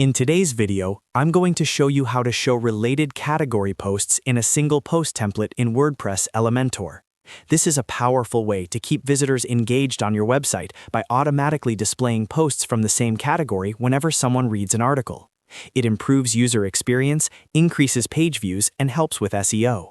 In today's video, I'm going to show you how to show related category posts in a single post template in WordPress Elementor. This is a powerful way to keep visitors engaged on your website by automatically displaying posts from the same category whenever someone reads an article. It improves user experience, increases page views, and helps with SEO.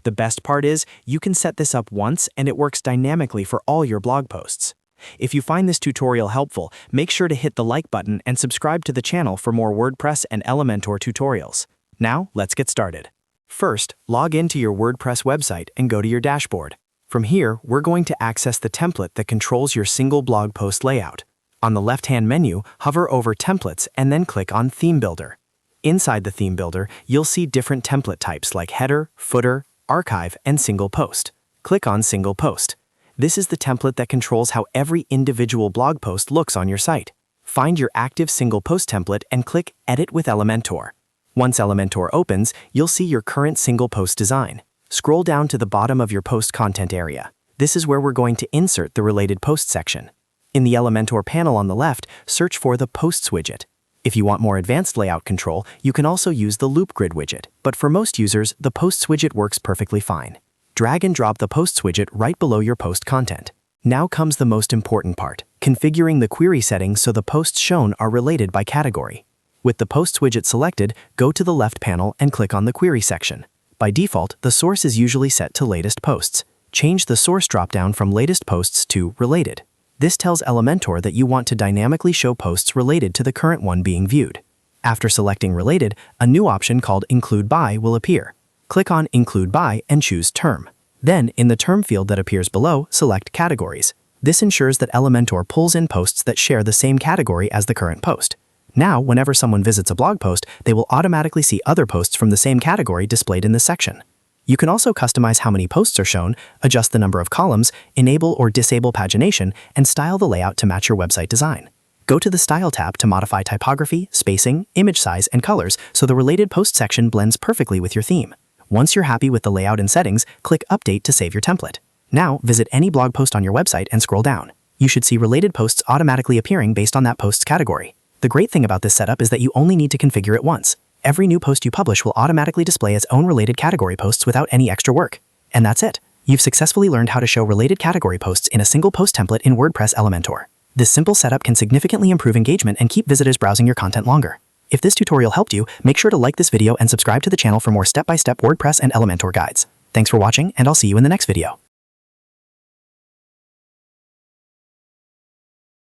The best part is, you can set this up once and it works dynamically for all your blog posts. If you find this tutorial helpful, make sure to hit the like button and subscribe to the channel for more WordPress and Elementor tutorials. Now, let's get started. First, log into your WordPress website and go to your dashboard. From here, we're going to access the template that controls your single blog post layout. On the left-hand menu, hover over Templates and then click on Theme Builder. Inside the Theme Builder, you'll see different template types like header, footer, archive, and single post. Click on Single Post. This is the template that controls how every individual blog post looks on your site. Find your active single post template and click Edit with Elementor. Once Elementor opens, you'll see your current single post design. Scroll down to the bottom of your post content area. This is where we're going to insert the related post section. In the Elementor panel on the left, search for the Posts widget. If you want more advanced layout control, you can also use the Loop Grid widget, but for most users, the Posts widget works perfectly fine. Drag and drop the Posts widget right below your post content. Now comes the most important part, configuring the query settings so the posts shown are related by category. With the Posts widget selected, go to the left panel and click on the Query section. By default, the source is usually set to Latest Posts. Change the source dropdown from Latest Posts to Related. This tells Elementor that you want to dynamically show posts related to the current one being viewed. After selecting Related, a new option called Include By will appear. Click on Include By and choose Term. Then, in the term field that appears below, select Categories. This ensures that Elementor pulls in posts that share the same category as the current post. Now, whenever someone visits a blog post, they will automatically see other posts from the same category displayed in this section. You can also customize how many posts are shown, adjust the number of columns, enable or disable pagination, and style the layout to match your website design. Go to the Style tab to modify typography, spacing, image size, and colors so the related post section blends perfectly with your theme. Once you're happy with the layout and settings, click Update to save your template. Now, visit any blog post on your website and scroll down. You should see related posts automatically appearing based on that post's category. The great thing about this setup is that you only need to configure it once. Every new post you publish will automatically display its own related category posts without any extra work. And that's it. You've successfully learned how to show related category posts in a single post template in WordPress Elementor. This simple setup can significantly improve engagement and keep visitors browsing your content longer. If this tutorial helped you, make sure to like this video and subscribe to the channel for more step-by-step WordPress and Elementor guides. Thanks for watching, and I'll see you in the next video.